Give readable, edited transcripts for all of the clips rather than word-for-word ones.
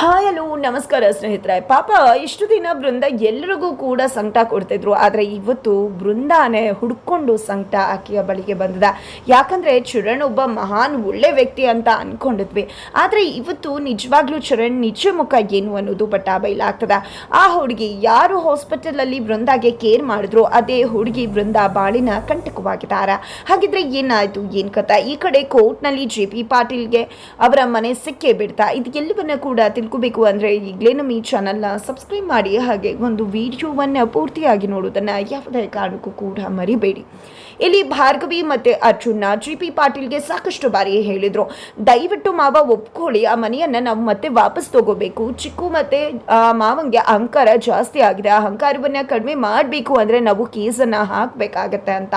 Hi hello ನಮಸ್ಕಾರ ಸ್ನೇಹಿತರೆ. ಪಾಪ ಇಷ್ಟು ದಿನ ಬೃಂದ ಎಲ್ರಿಗೂ ಕೂಡ ಸಂಕಟ ಕೊಡ್ತಿದ್ರು. ಆದರೆ ಇವತ್ತು ಬೃಂದಾನೇ ಹುಡ್ಕೊಂಡು ಸಂಕಟ ಆಕೆಯ ಬಳಿಗೆ ಬಂದಿದೆ. ಯಾಕಂದರೆ ಚರಣ್ ಒಬ್ಬ ಮಹಾನ್ ಒಳ್ಳೆ ವ್ಯಕ್ತಿ ಅಂತ ಅಂದ್ಕೊಂಡಿದ್ವಿ. ಆದರೆ ಇವತ್ತು ನಿಜವಾಗ್ಲೂ ಚರಣ್ ನಿಜ ಮುಖ ಏನು ಅನ್ನೋದು ಬೈಲಾಗ್ತದೆ. ಆ ಹುಡುಗಿ ಯಾರು ಹಾಸ್ಪಿಟಲಲ್ಲಿ ಬೃಂದಾಗೆ ಕೇರ್ ಮಾಡಿದ್ರು ಅದೇ ಹುಡುಗಿ ಬೃಂದ ಬಾಳಿನ ಕಂಟಕವಾಗಿದ್ದಾರೆ. ಹಾಗಿದ್ರೆ ಏನಾಯಿತು ಏನು ಕಥೆ? ಈ ಕಡೆ ಕೋರ್ಟ್ನಲ್ಲಿ JP ಪಾಟೀಲ್ಗೆ ಅವರ ಮನೆ ಸಿಕ್ಕೇ ಬಿಡ್ತಾ. ಇದು ಎಲ್ಲವನ್ನ ಕೂಡ ತಿಳ್ಕೋಬೇಕು ಅಂದರೆ ಈಗಲೇ ನಮ್ಮ ಈ ಚಾನಲ್ನ ಸಬ್ಸ್ಕ್ರೈಬ್ ಮಾಡಿ, ಹಾಗೆ ಒಂದು ವಿಡಿಯೋವನ್ನು ಪೂರ್ತಿಯಾಗಿ ನೋಡೋದನ್ನು ಯಾವುದೇ ಕಾರಣಕ್ಕೂ ಕೂಡ ಮರಿಬೇಡಿ. ಇಲ್ಲಿ ಭಾರ್ಗವಿ ಮತ್ತು ಅರ್ಜುನ JP ಪಾಟೀಲ್ಗೆ ಸಾಕಷ್ಟು ಬಾರಿ ಹೇಳಿದರು, ದಯವಿಟ್ಟು ಮಾವ ಒಪ್ಕೊಳ್ಳಿ, ಆ ಮನೆಯನ್ನು ನಾವು ಮತ್ತೆ ವಾಪಸ್ ತಗೋಬೇಕು. ಚಿಕ್ಕು ಮತ್ತು ಮಾವಂಗೆ ಅಹಂಕಾರ ಜಾಸ್ತಿ ಆಗಿದೆ, ಅಹಂಕಾರವನ್ನು ಕಡಿಮೆ ಮಾಡಬೇಕು ಅಂದರೆ ನಾವು ಕೇಸನ್ನು ಹಾಕಬೇಕಾಗತ್ತೆ ಅಂತ.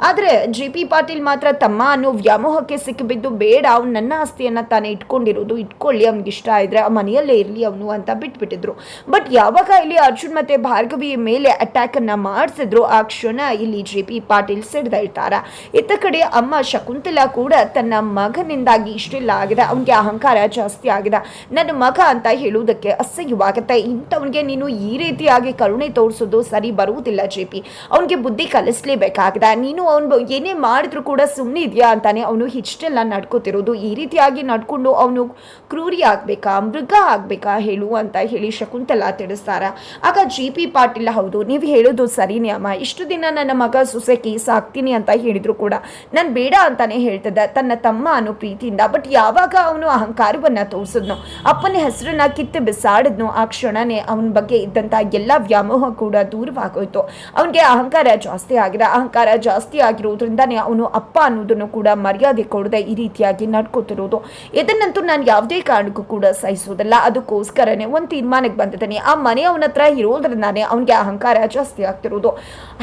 ಆದರೆ JP ಪಾಟೀಲ್ ಮಾತ್ರ ತಮ್ಮ ಅನ್ನೋ ವ್ಯಾಮೋಹಕ್ಕೆ ಸಿಕ್ಕಿಬಿದ್ದು, ಬೇಡ ಅವ್ನು ನನ್ನ ಆಸ್ತಿಯನ್ನು ತಾನೇ ಇಟ್ಕೊಂಡಿರೋದು, ಇಟ್ಕೊಳ್ಳಿ, ಅವ್ನಿಗೆ ಇಷ್ಟ ಇದ್ರೆ ಆ ಮನೆಯಲ್ಲೇ ಇರಲಿ ಅವನು ಅಂತ ಬಿಟ್ಬಿಟ್ಟಿದ್ರು. ಬಟ್ ಯಾವಾಗ ಇಲ್ಲಿ ಅರ್ಜುನ್ ಮತ್ತು ಭಾರ್ಗವಿ ಮೇಲೆ ಅಟ್ಯಾಕನ್ನು ಮಾಡಿಸಿದ್ರು ಆ ಕ್ಷಣ ಇಲ್ಲಿ JP ಪಾಟೀಲ್ ಸಿಡ್ದಳ್ತಾರ. ಇತ್ತ ಕಡೆ ಅಮ್ಮ ಶಕುಂತಲಾ ಕೂಡ ತನ್ನ ಮಗನಿಂದಾಗಿ ಇಷ್ಟೆಲ್ಲ ಆಗಿದೆ, ಅವನಿಗೆ ಅಹಂಕಾರ ಜಾಸ್ತಿ ಆಗಿದೆ, ನನ್ನ ಮಗ ಅಂತ ಹೇಳುವುದಕ್ಕೆ ಅಸಹ್ಯವಾಗುತ್ತೆ, ಇಂಥವನಿಗೆ ನೀನು ಈ ರೀತಿಯಾಗಿ ಕರುಣೆ ತೋರಿಸೋದು ಸರಿ ಬರುವುದಿಲ್ಲ JP, ಅವನಿಗೆ ಬುದ್ಧಿ ಕಲಿಸ್ಲೇಬೇಕಾಗಿದೆ, ನೀನು ಅವನು ಏನೇ ಮಾಡಿದ್ರು ಕೂಡ ಸುಮ್ಮನೆ ಇದೆಯಾ ಅಂತಾನೆ ಅವನು ಇಷ್ಟೆಲ್ಲ ನಡ್ಕೋತಿರೋದು, ಈ ರೀತಿಯಾಗಿ ನಡ್ಕೊಂಡು ಅವನು ಕ್ರೂರಿ ಆಗ್ಬೇಕಾ ಮೃಗ ಆಗ್ಬೇಕಾ ಹೇಳು ಅಂತ ಹೇಳಿ ಶಕುಂತಲಾ ತಿಳಿಸ್ತಾರ. ಆಗ JP ಪಾಟೀಲ್, ಹೌದು ನೀವು ಹೇಳೋದು ಸರಿನೇ ಅಮ್ಮ, ಇಷ್ಟು ದಿನ ನನ್ನ ಮಗ ಸೊಸೆ ಕೇಸ್ ಹಾಕ್ತೀನಿ ಅಂತ ಹೇಳಿದ್ರು ಕೂಡ ನಾನು ಬೇಡ ಅಂತಾನೆ ಹೇಳ್ತಿದ್ದೆ ತನ್ನ ತಮ್ಮ ಅನ್ನೋ ಪ್ರೀತಿಯಿಂದ. ಬಟ್ ಯಾವಾಗ ಅವನು ಅಹಂಕಾರವನ್ನ ತೋರಿಸಿದ್ನೋ, ಅಪ್ಪನ ಹೆಸರನ್ನ ಕಿತ್ತು ಬಿಸಾಡಿದ್ನೋ, ಆ ಕ್ಷಣನೇ ಅವನ ಬಗ್ಗೆ ಇದ್ದಂತ ಎಲ್ಲ ವ್ಯಾಮೋಹ ಕೂಡ ದೂರವಾಗೋಯ್ತು. ಅವನಿಗೆ ಅಹಂಕಾರ ಜಾಸ್ತಿ ಆಗಿದೆ, ಅಹಂಕಾರ ಜಾಸ್ತಿ ಆಗಿರೋದ್ರಿಂದಾನೇ ಅವನು ಅಪ್ಪ ಅನ್ನೋದನ್ನು ಕೂಡ ಮರ್ಯಾದೆ ಕೊಡದೆ ಈ ರೀತಿಯಾಗಿ ನಡ್ಕೋತಿರೋದು. ಇದನ್ನಂತೂ ನಾನು ಯಾವುದೇ ಕಾರಣಕ್ಕೂ ಕೂಡ ಸಹಿಸೋದಲ್ಲ. ಅದಕ್ಕೋಸ್ಕರನೇ ಒಂದು ತೀರ್ಮಾನಕ್ಕೆ ಬಂದಿದ್ದಾನೆ, ಆ ಮನೆ ಅವನ ಹತ್ರ ಇರೋದ್ರಿಂದಾನೇ ಅವನಿಗೆ ಅಹಂಕಾರ ಜಾಸ್ತಿ ಆಗ್ತಿರೋದು.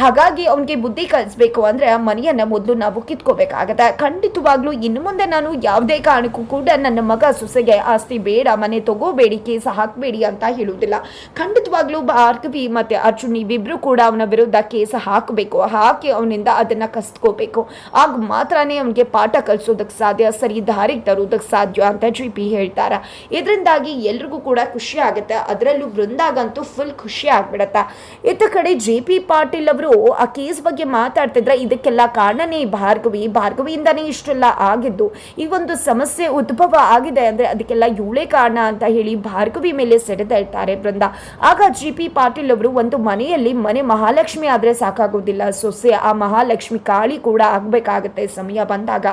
ಹಾಗಾಗಿ ಅವನಿಗೆ ಬುದ್ಧಿ ಕಲಿಸ್ಬೇಕು ಅಂದ್ರೆ ಆ ಮನೆಯನ್ನ ಮೊದಲು ನಾವು ಕಿತ್ಕೋಬೇಕಾಗತ್ತೆ. ಖಂಡಿತವಾಗ್ಲೂ ಇನ್ನು ಮುಂದೆ ನಾನು ಯಾವುದೇ ಕಾರಣಕ್ಕೂ ಕೂಡ ನನ್ನ ಮಗ ಸೊಸೆಗೆ ಆಸ್ತಿ ಬೇಡ, ಮನೆ ತಗೋಬೇಡಿ, ಕೇಸ್ ಹಾಕಬೇಡಿ ಅಂತ ಹೇಳುವುದಿಲ್ಲ. ಖಂಡಿತವಾಗ್ಲೂ ಭಾರ್ಗವಿ ಮತ್ತೆ ಅರ್ಜುನ್ ಇವಿಬ್ರು ಕೂಡ ಅವನ ವಿರುದ್ಧ ಕೇಸ್ ಹಾಕಬೇಕು, ಹಾಕಿ ಅವನಿಂದ ಅದನ್ನ ಕಸ್ಕೋಬೇಕು. ಆಗ ಮಾತ್ರನೇ ಅವನಿಗೆ ಪಾಠ ಕಲಿಸೋದಕ್ಕೆ ಸಾಧ್ಯ, ಸರಿ ದಾರಿಗೆ ತರೋದಕ್ಕೆ ಸಾಧ್ಯ ಅಂತ JP ಹೇಳ್ತಾರ. ಇದರಿಂದಾಗಿ ಎಲ್ರಿಗೂ ಕೂಡ ಖುಷಿ ಆಗುತ್ತೆ, ಅದರಲ್ಲೂ ಬೃಂದಾಗಂತೂ ಫುಲ್ ಖುಷಿ ಆಗ್ಬಿಡತ್ತ. ಇತ್ತ ಕಡೆ JP ಪಾಟೀಲ್ ಅವರು ಆ ಕೇಸ್ ಬಗ್ಗೆ ಮಾತಾಡ್ತಿದ್ರೆ, ಇದಕ್ಕೆಲ್ಲ ಕಾರಣನೇ ಭಾರ್ಗವಿಯಿಂದಾನೇ ಇಷ್ಟೆಲ್ಲ ಆಗಿದ್ದು, ಈ ಒಂದು ಸಮಸ್ಯೆ ಉದ್ಭವ ಆಗಿದೆ ಅಂದ್ರೆ ಅದಕ್ಕೆಲ್ಲ ಇವಳೇ ಕಾರಣ ಅಂತ ಹೇಳಿ ಭಾರ್ಗವಿ ಮೇಲೆ ಸೆಳೆದೇಳ್ತಾರೆ ಬೃಂದ. ಆಗ JP ಪಾಟೀಲ್ ಅವರು, ಒಂದು ಮನೆಯಲ್ಲಿ ಮನೆ ಮಹಾಲಕ್ಷ್ಮಿ ಆದ್ರೆ ಸಾಕಾಗೋದಿಲ್ಲ, ಸೊಸೆ ಆ ಮಹಾಲಕ್ಷ್ಮಿ ಕಾಳಿ ಕೂಡ ಆಗ್ಬೇಕಾಗತ್ತೆ ಸಮಯ ಬಂದಾಗ.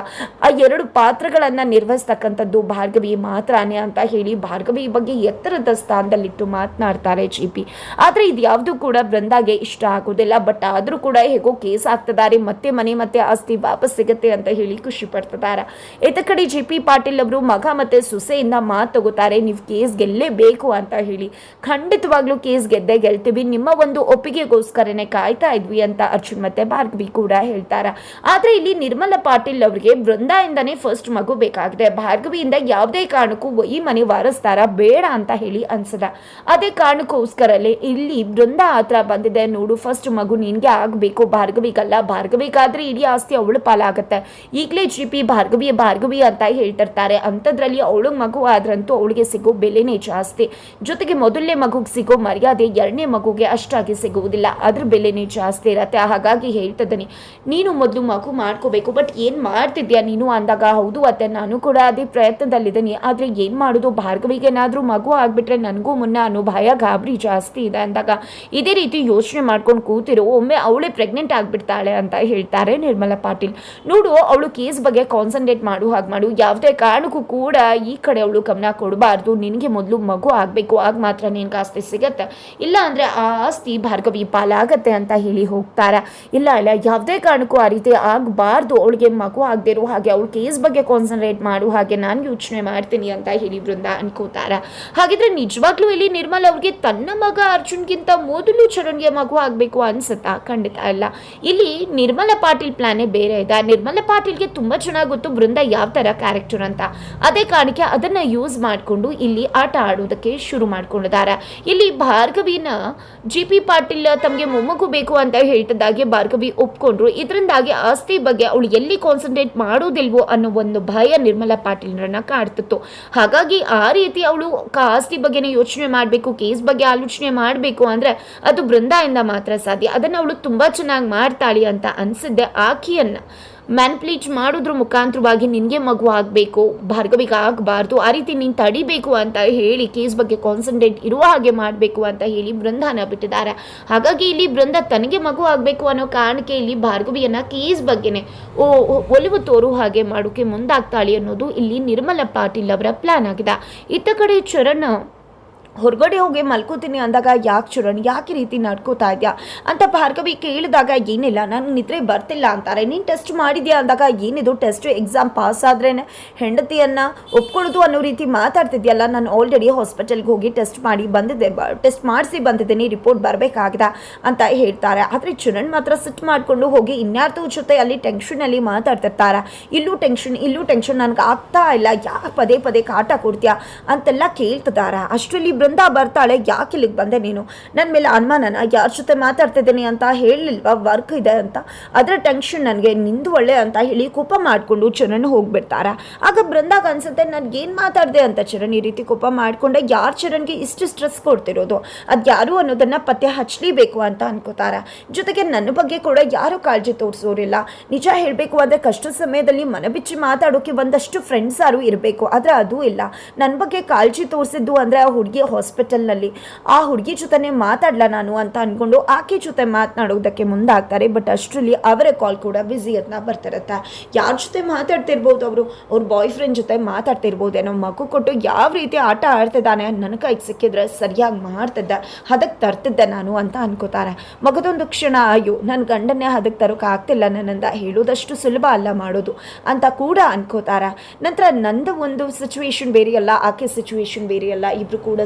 ಆ ಎರಡು ಪಾತ್ರಗಳನ್ನ ನಿರ್ವಹಿಸ್ತಕ್ಕಂಥದ್ದು ಭಾರ್ಗವಿ ಮಾತ್ರನೇ ಅಂತ ಹೇಳಿ ಭಾರ್ಗವಿ ಬಗ್ಗೆ ಎತ್ತರದ ಸ್ಥಾನದಲ್ಲಿಟ್ಟು ಮಾತನಾಡ್ತಾರೆ JP. ಆದ್ರೆ ಇದು ಯಾವುದು ಕೂಡ ಬೃಂದಾಗೆ ಇಷ್ಟ ಆಗೋದಿಲ್ಲ. ಬಟ್ ಆದ್ರೂ ಕೂಡ ಹೇಗೋ ಕೇಸ್ ಆಗ್ತಿದ್ದಾರೆ, ಮತ್ತೆ ಮನೆ ಮತ್ತೆ ಆಸ್ತಿ ವಾಪಸ್ ಸಿಗುತ್ತೆ ಅಂತ ಹೇಳಿ ಖುಷಿ ಪಡ್ತಿದ್ದಾರೆ. ಇತ್ತ ಕಡೆ JP ಪಾಟೀಲ್ ಅವರು ಮಗ ಮತ್ತೆ ಸೊಸೆಯಿಂದ ಮಾತು ತಗೋತಾರೆ, ನೀವು ಕೇಸ್ ಗೆಲ್ಲೇಬೇಕು ಅಂತ ಹೇಳಿ. ಖಂಡಿತವಾಗ್ಲೂ ಕೇಸ್ ಗೆಲ್ತೀವಿ, ನಿಮ್ಮ ಒಂದು ಒಪ್ಪಿಗೆಗೋಸ್ಕರನೇ ಕಾಯ್ತಾ ಇದ್ವಿ ಅಂತ ಅರ್ಜುನ್ ಮತ್ತೆ ಭಾರ್ಗವಿ ಕೂಡ ಹೇಳ್ತಾರ. ಆದ್ರೆ ಇಲ್ಲಿ ನಿರ್ಮಲಾ ಪಾಟೀಲ್ ಅವರಿಗೆ ಬೃಂದಾಯಿಂದಾನೇ ಫಸ್ಟ್ ಮಗು ಬೇಕಾಗಿದೆ, ಭಾರ್ಗವಿಯಿಂದ ಯಾವುದೇ ಕಾರಣಕ್ಕೂ ಈ ಮನೆ ವಾರಸ್ತಾರ ಬೇಡ ಅಂತ ಹೇಳಿ ಅನ್ಸದ. ಅದೇ ಕಾರಣಕ್ಕೋಸ್ಕರಲ್ಲೇ ಇಲ್ಲಿ ಬೃಂದ ಹತ್ರ ಬಂದಿದೆ, ನೋಡು ಫಸ್ಟ್ ಮಗು ನಿನ್ಗೆ ಆಗ್ಬೇಕು, ಭಾರ್ಗವಿಗಲ್ಲ, ಭಾರ್ಗವಿಗಾದ್ರೆ ಇಡೀ ಆಸ್ತಿ ಅವಳು ಪಾಲಾಗತ್ತೆ. ಈಗಲೇ JP ಭಾರ್ಗವಿ ಅಂತ ಹೇಳ್ತಿರ್ತಾರೆ, ಅಂಥದ್ರಲ್ಲಿ ಅವಳಿಗೆ ಮಗು ಆದ್ರಂತೂ ಅವಳಿಗೆ ಸಿಗೋ ಬೆಲೆನೇ ಜಾಸ್ತಿ. ಜೊತೆಗೆ ಮೊದಲನೇ ಮಗುಗೆ ಸಿಗೋ ಮರ್ಯಾದೆ ಎರಡನೇ ಮಗುಗೆ ಅಷ್ಟಾಗಿ ಸಿಗುವುದಿಲ್ಲ, ಅದ್ರ ಬೆಲೆನೇ ಜಾಸ್ತಿ ಇರತ್ತೆ. ಹಾಗಾಗಿ ಹೇಳ್ತಿದ್ದೀನಿ, ನೀನು ಮೊದಲು ಮಗು ಮಾಡ್ಕೋಬೇಕು. ಬಟ್ ಏನು ಮಾಡ್ತಿದ್ಯಾ ನೀನು ಅಂದಾಗ, ಹೌದು ಅತ್ತೆ ನಾನು ಕೂಡ ಅದೇ ಪ್ರಯತ್ನದಲ್ಲಿದ್ದೀನಿ, ಆದರೆ ಏನು ಮಾಡೋದು, ಭಾರ್ಗವಿಗೆ ಏನಾದರೂ ಮಗು ಆಗಿಬಿಟ್ರೆ ನನಗೂ ಮುನ್ನ ಅನ್ನೋ ಭಯ ಗಾಬರಿ ಜಾಸ್ತಿ ಇದೆ ಅಂದಾಗ, ಇದೇ ರೀತಿ ಯೋಚನೆ ಮಾಡ್ಕೊಂಡು ಕೂತಿರೋ, ಒಮ್ಮೆ ಅವಳೇ ಪ್ರೆಗ್ನೆಂಟ್ ಆಗಿಬಿಡ್ತಾಳೆ ಅಂತ ಹೇಳ್ತಾರೆ ನಿರ್ಮಲಾ ಪಾಟೀಲ್. ನೋಡು, ಅವಳು ಕೇಸ್ ಬಗ್ಗೆ ಕಾನ್ಸಂಟ್ರೇಟ್ ಮಾಡು, ಹಾಗೆ ಮಾಡು, ಯಾವುದೇ ಕಾರಣಕ್ಕೂ ಕೂಡ ಈ ಕಡೆ ಅವಳು ಗಮನ ಕೊಡಬಾರ್ದು, ನಿನಗೆ ಮೊದಲು ಮಗು ಆಗಬೇಕು, ಆಗ ಮಾತ್ರ ನಿನ್ಗೆ ಆಸ್ತಿ ಸಿಗತ್ತೆ, ಇಲ್ಲ ಅಂದರೆ ಆ ಆಸ್ತಿ ಭಾರ್ಗವಿ ಪಾಲಾಗತ್ತೆ ಅಂತ ಹೇಳಿ ಹೋಗ್ತಾರ. ಇಲ್ಲ ಯಾವುದೇ ಕಾರಣಕ್ಕೂ ಆ ರೀತಿ ಆಗಬಾರ್ದು, ಅವಳಿಗೆ ಮಗು ಆಗದಿರೋ ಹಾಗೆ ಅವಳು ಕೇಸ್ ಬಗ್ಗೆ ಕಾನ್ಸಂಟ್ರೇಟ್ ಮಾಡು, ಹಾಗೆ ನಾನು ಯೋಚನೆ ಮಾಡ್ತೀನಿ ಅಂತ ಹೇಳಿ ಬೃಂದ ಅನ್ಕೋತಾರ. ಹಾಗಿದ್ರೆ ನಿಜವಾಗ್ಲೂ ಇಲ್ಲಿ ನಿರ್ಮಲ್ ಅವ್ರಿಗೆ ತನ್ನ ಮಗ ಅರ್ಜುನ್ಗಿಂತ ಮೊದಲು ಚರಣ್ಗೆ ಮಗು ಆಗಬೇಕು ಅನ್ಸುತ್ತಾ? ಖಂಡಿತ ಇಲ್ಲ. ಇಲ್ಲಿ ನಿರ್ಮಲಾ ಪಾಟೀಲ್ ಪ್ಲಾನೇ ಬೇರೆ ಇದೆ. ನಿರ್ಮಲಾ ಪಾಟೀಲ್ಗೆ ತುಂಬ ಚೆನ್ನಾಗಿ ಗೊತ್ತು ಬೃಂದ ಯಾವ ಥರ ಕ್ಯಾರೆಕ್ಟರ್ ಅಂತ, ಅದೇ ಕಾರಣಕ್ಕೆ ಅದನ್ನ ಯೂಸ್ ಮಾಡಿಕೊಂಡು ಇಲ್ಲಿ ಆಟ ಆಡೋದಕ್ಕೆ ಶುರು ಮಾಡ್ಕೊಂಡಿದ್ದಾರೆ. ಇಲ್ಲಿ ಭಾರ್ಗವಿನ JP ಪಾಟೀಲ್ ತಮಗೆ ಮೊಮ್ಮಗು ಬೇಕು ಅಂತ ಹೇಳ್ತಿದ್ದಾಗೆ ಭಾರ್ಗವಿ ಒಪ್ಕೊಂಡ್ರು. ಇದರಿಂದಾಗಿ ಆಸ್ತಿ ಬಗ್ಗೆ ಅವಳು ಎಲ್ಲಿ ಕಾನ್ಸಂಟ್ರೇಟ್ ಮಾಡೋದಿಲ್ವೋ ಅನ್ನೋ ಒಂದು ಭಯ ನಿರ್ಮಲಾ ಪಾಟೀಲ್ರನ್ನ ಕಾಡ್ತಿತ್ತು. ಹಾಗಾಗಿ ಆ ರೀತಿ ಅವಳು ಆಸ್ತಿ ಬಗ್ಗೆನೇ ಯೋಚನೆ ಮಾಡಬೇಕು, ಕೇಸ್ ಬಗ್ಗೆ ಆಲೋಚನೆ ಮಾಡಬೇಕು ಅಂದರೆ ಅದು ಬೃಂದಾಯಿಂದ ಮಾತ್ರ ಸಾಧ್ಯ. ಅದನ್ನು ಅವಳು ತುಂಬ ಚೆನ್ನಾಗಿ ಮಾಡ್ತಾಳೆ ಅಂತ ಅನಿಸಿದ್ದೆ. ಆಕೆಯನ್ನು ಮ್ಯಾನ್ಪ್ಲೇಟ್ ಮಾಡೋದ್ರ ಮುಖಾಂತರವಾಗಿ ನಿನಗೆ ಮಗು ಆಗಬೇಕು, ಭಾರ್ಗವಿಗೆ ಆಗಬಾರ್ದು, ಆ ರೀತಿ ನೀನು ತಡಿಬೇಕು ಅಂತ ಹೇಳಿ ಕೇಸ್ ಬಗ್ಗೆ ಕಾನ್ಸಂಟ್ರೇಟ್ ಇರುವ ಹಾಗೆ ಮಾಡಬೇಕು ಅಂತ ಹೇಳಿ ಬೃಂದಾನ ಬಿಟ್ಟಿದ್ದಾರೆ. ಹಾಗಾಗಿ ಇಲ್ಲಿ ಬೃಂದ ತನಗೆ ಮಗು ಆಗಬೇಕು ಅನ್ನೋ ಕಾರಣಕ್ಕೆ ಇಲ್ಲಿ ಭಾರ್ಗವಿಯನ್ನು ಕೇಸ್ ಬಗ್ಗೆನೇ ಒಲವು ತೋರು ಹಾಗೆ ಮಾಡೋಕ್ಕೆ ಮುಂದಾಗ್ತಾಳೆ ಅನ್ನೋದು ಇಲ್ಲಿ ನಿರ್ಮಲಾ ಪಾಟೀಲ್ ಅವರ ಪ್ಲಾನ್ ಆಗಿದೆ. ಇತ್ತ ಕಡೆ ಚರಣ್ ಹೊರಗಡೆ ಹೋಗಿ ಮಲ್ಕೋತೀನಿ ಅಂದಾಗ ಯಾಕೆ ಚರಣ್ ಯಾಕೆ ರೀತಿ ನಡ್ಕೋತಾ ಇದೆಯಾ ಅಂತ ಭಾರ್ಗವಿ ಕೇಳಿದಾಗ ಏನಿಲ್ಲ ನನಗೆ ನಿದ್ರೆ ಬರ್ತಿಲ್ಲ ಅಂತಾರೆ. ನೀನು ಟೆಸ್ಟ್ ಮಾಡಿದ್ಯಾ ಅಂದಾಗ ಏನಿದು ಟೆಸ್ಟ್, ಎಕ್ಸಾಮ್ ಪಾಸ್ ಆದ್ರೇ ಹೆಂಡತಿಯನ್ನು ಒಪ್ಕೊಳ್ಳೋದು ಅನ್ನೋ ರೀತಿ ಮಾತಾಡ್ತಿದ್ಯಲ್ಲ, ನಾನು ಆಲ್ರೆಡಿ ಹಾಸ್ಪಿಟಲ್ಗೆ ಹೋಗಿ ಟೆಸ್ಟ್ ಮಾಡಿಸಿ ಬಂದಿದ್ದೀನಿ, ರಿಪೋರ್ಟ್ ಬರಬೇಕಾಗಿದೆ ಅಂತ ಹೇಳ್ತಾರೆ. ಆದರೆ ಚರಣ್ ಮಾತ್ರ ಸಿಟ್ ಮಾಡಿಕೊಂಡು ಹೋಗಿ ಇನ್ಯಾರ್ದೋ ಜೊತೆ ಅಲ್ಲಿ ಟೆನ್ಷನಲ್ಲಿ ಮಾತಾಡ್ತಿರ್ತಾರೆ. ಇಲ್ಲೂ ಟೆನ್ಷನ್ ನನಗೆ ಆಗ್ತಾ ಇಲ್ಲ, ಯಾಕೆ ಪದೇ ಪದೇ ಕಾಟ ಕೊಡ್ತೀಯಾ ಅಂತೆಲ್ಲ ಕೇಳ್ತಿದ್ದಾರೆ. ಅಷ್ಟರಲ್ಲಿ ಬೃಂದ ಬರ್ತಾಳೆ. ಯಾಕೆ ಇಲ್ಲಿಗೆ ಬಂದೆ ನೀನು, ನನ್ನ ಮೇಲೆ ಅನುಮಾನನ, ಯಾರ ಜೊತೆ ಮಾತಾಡ್ತಿದ್ದೀನಿ ಅಂತ ಹೇಳಿಲ್ವಾ, ವರ್ಕ್ ಇದೆ ಅಂತ, ಅದರ ಟೆನ್ಷನ್ ನನಗೆ, ನಿಂದು ಒಳ್ಳೆ ಅಂತ ಹೇಳಿ ಕೋಪ ಮಾಡಿಕೊಂಡು ಚರಣ್ ಹೋಗ್ಬಿಡ್ತಾರೆ. ಆಗ ಬೃಂದಾಗ ಅನ್ಸುತ್ತೆ ನನಗೇನು ಮಾತಾಡಿದೆ ಅಂತ. ಚರಣ್ ಈ ರೀತಿ ಕೋಪ ಮಾಡಿಕೊಂಡೆ, ಯಾರು ಚರಣ್ಗೆ ಇಷ್ಟು ಸ್ಟ್ರೆಸ್ ಕೊಡ್ತಿರೋದು, ಅದು ಯಾರು ಅನ್ನೋದನ್ನು ಪತ್ತೆ ಹಚ್ಚಲೇಬೇಕು ಅಂತ ಅನ್ಕೋತಾರೆ. ಜೊತೆಗೆ ನನ್ನ ಬಗ್ಗೆ ಕೂಡ ಯಾರು ಕಾಳಜಿ ತೋರಿಸೋರಿಲ್ಲ. ನಿಜ ಹೇಳಬೇಕು ಅಂದರೆ ಕಷ್ಟ ಸಮಯದಲ್ಲಿ ಮನಬಿಚ್ಚಿ ಮಾತಾಡೋಕ್ಕೆ ಒಂದಷ್ಟು ಫ್ರೆಂಡ್ಸ್ ಯಾರು ಇರಬೇಕು, ಆದರೆ ಅದೂ ಇಲ್ಲ. ನನ್ನ ಬಗ್ಗೆ ಕಾಳಜಿ ತೋರಿಸಿದ್ದು ಅಂದರೆ ಆ ಹುಡುಗಿ ಹಾಸ್ಪಿಟಲ್ನಲ್ಲಿ ಆ ಹುಡುಗಿ ಜೊತೆನೇ ಮಾತಾಡಲ ನಾನು ಅಂತ ಅಂದ್ಕೊಂಡು ಆಕೆ ಜೊತೆ ಮಾತನಾಡೋದಕ್ಕೆ ಮುಂದಾಗ್ತಾರೆ. ಬಟ್ ಅಷ್ಟರಲ್ಲಿ ಅವರ ಕಾಲ್ ಕೂಡ ಬ್ಯುಸಿ ಅಂತ ಬರ್ತಿರುತ್ತೆ. ಯಾರ ಜೊತೆ ಮಾತಾಡ್ತಿರ್ಬೋದು, ಅವ್ರ ಬಾಯ್ ಫ್ರೆಂಡ್ ಜೊತೆ ಮಾತಾಡ್ತಿರ್ಬೋದೇನೋ, ಮಗು ಕೊಟ್ಟು ಯಾವ ರೀತಿ ಆಟ ಆಡ್ತಿದ್ದಾನೆ, ನನ್ನ ಕೈಗೆ ಸಿಕ್ಕಿದ್ರೆ ಸರಿಯಾಗಿ ಮಾಡ್ತಿದ್ದೆ, ಅದಕ್ಕೆ ತರ್ತಿದ್ದೆ ನಾನು ಅಂತ ಅನ್ಕೋತಾರೆ. ಮಗದೊಂದು ಕ್ಷಣ ಅಯ್ಯೋ ನನ್ನ ಗಂಡನ್ನೇ ಅದಕ್ಕೆ ತರೋಕೆ ಆಗ್ತಿಲ್ಲ ನನ್ನಿಂದ, ಹೇಳೋದಷ್ಟು ಸುಲಭ ಅಲ್ಲ ಮಾಡೋದು ಅಂತ ಕೂಡ ಅನ್ಕೋತಾರೆ. ನಂತರ ನಂದು ಒಂದು ಸಿಚುವೇಶನ್ ಬೇರೆಯಲ್ಲ, ಆಕೆ ಸಿಚುವೇಶನ್ ಬೇರೆಯಲ್ಲ, ಇಬ್ರು ಕೂಡ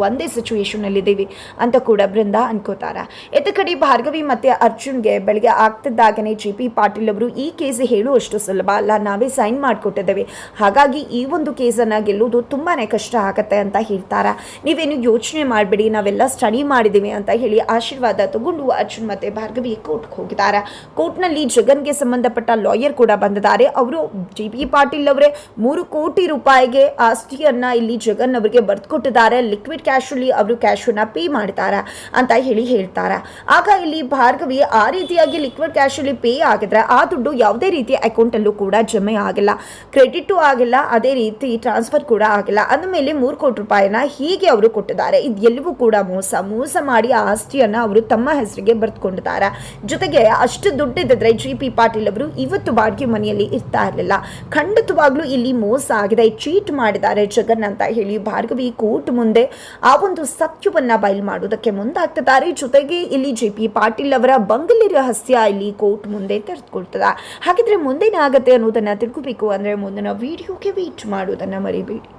ಒಂದೇ ಸಿಚುವೇಶನ್ನಲ್ಲಿದ್ದೀವಿ ಅಂತ ಕೂಡ ಬೃಂದ ಅನ್ಕೋತಾರೆ. ಎತ್ತ ಕಡೆ ಭಾರ್ಗವಿ ಮತ್ತು ಅರ್ಜುನ್ಗೆ ಬೆಳಗ್ಗೆ ಆಗ್ತಿದ್ದಾಗನೇ ಜಿ ಪಿ ಪಾಟೀಲ್ ಅವರು ಈ ಕೇಸ್ ಹೇಳುವಷ್ಟು ಸುಲಭ ಅಲ್ಲ, ನಾವೇ ಸೈನ್ ಮಾಡಿಕೊಟ್ಟಿದ್ದೇವೆ, ಹಾಗಾಗಿ ಈ ಒಂದು ಕೇಸನ್ನು ಗೆಲ್ಲೋದು ತುಂಬಾ ಕಷ್ಟ ಆಗತ್ತೆ ಅಂತ ಹೇಳ್ತಾರೆ. ನೀವೇನು ಯೋಚನೆ ಮಾಡಬೇಡಿ, ನಾವೆಲ್ಲ ಸ್ಟಡಿ ಮಾಡಿದ್ದೀವಿ ಅಂತ ಹೇಳಿ ಆಶೀರ್ವಾದ ತಗೊಂಡು ಅರ್ಜುನ್ ಮತ್ತು ಭಾರ್ಗವಿ ಕೋರ್ಟ್ಗೆ ಹೋಗಿದ್ದಾರೆ. ಕೋರ್ಟ್ನಲ್ಲಿ ಜಗನ್ಗೆ ಸಂಬಂಧಪಟ್ಟ ಲಾಯರ್ ಕೂಡ ಬಂದಿದ್ದಾರೆ. ಅವರು ಜಿ ಪಿ ಪಾಟೀಲ್ ಅವರೇ 3 ಕೋಟಿ ರೂಪಾಯಿಗೆ ಆಸ್ತಿಯನ್ನು ಇಲ್ಲಿ ಜಗನ್ ಅವರಿಗೆ ಬರ್ದುಕೊಟ್ಟಿದ್ದಾರೆ. ಲಿಕ್ವಿಡ್ ಕ್ಯಾಶಲ್ಲಿ ಅವರು ಕ್ಯಾಶನ್ನು ಪೇ ಮಾಡ್ತಾರೆ ಅಂತ ಹೇಳ್ತಾರೆ. ಆಗ ಇಲ್ಲಿ ಭಾರ್ಗವಿ ಆ ರೀತಿಯಾಗಿ ಲಿಕ್ವಿಡ್ ಕ್ಯಾಶಲ್ಲಿ ಪೇ ಆಗಿದ್ರೆ ಆ ದುಡ್ಡು ಯಾವುದೇ ರೀತಿಯ ಅಕೌಂಟಲ್ಲೂ ಕೂಡ ಜಮೆ ಆಗಿಲ್ಲ, ಕ್ರೆಡಿಟು ಆಗಿಲ್ಲ, ಅದೇ ರೀತಿ ಟ್ರಾನ್ಸ್ಫರ್ ಕೂಡ ಆಗಿಲ್ಲ. ಅಂದಮೇಲೆ 3 ಕೋಟಿ ರೂಪಾಯಿನ ಹೀಗೆ ಅವರು ಕೊಟ್ಟಿದ್ದಾರೆ. ಇದು ಎಲ್ಲವೂ ಕೂಡ ಮೋಸ ಮಾಡಿ ಆ ಆಸ್ತಿಯನ್ನು ಅವರು ತಮ್ಮ ಹೆಸರಿಗೆ ಬರೆದುಕೊಂಡಿದ್ದಾರೆ. ಜೊತೆಗೆ ಅಷ್ಟು ದುಡ್ಡಿದ್ದರೆ ಜಿ ಪಿ ಪಾಟೀಲ್ ಅವರು ಇವತ್ತು ಬಾಡಿಗೆ ಮನೆಯಲ್ಲಿ ಇರ್ತಾ ಇರಲಿಲ್ಲ. ಖಂಡಿತವಾಗ್ಲೂ ಇಲ್ಲಿ ಮೋಸ ಆಗಿದೆ, ಚೀಟ್ ಮಾಡಿದ್ದಾರೆ ಜಗನ್ ಅಂತ ಹೇಳಿ ಭಾರ್ಗವಿ ಕೋರ್ಟ್ ಮುಂದೆ ಆ ಒಂದು ಸತ್ಯವನ್ನ ಬಯಲು ಮಾಡೋದಕ್ಕೆ ಮುಂದಾಗ್ತಿದ್ದಾರೆ. ಜೊತೆಗೆ ಇಲ್ಲಿ ಜೆ ಪಿ ಪಾಟೀಲ್ ಅವರ ಬಂಗಲೆ ರಹಸ್ಯ ಇಲ್ಲಿ ಕೋರ್ಟ್ ಮುಂದೆ ತೆರೆದುಕೊಳ್ತದ. ಹಾಗಿದ್ರೆ ಮುಂದೇನಾಗತ್ತೆ ಅನ್ನೋದನ್ನ ತಿಳ್ಕೋಬೇಕು ಅಂದ್ರೆ ಮುಂದಿನ ವಿಡಿಯೋಗೆ ವೇಟ್ ಮಾಡೋದನ್ನ ಮರಿಬೇಡಿ.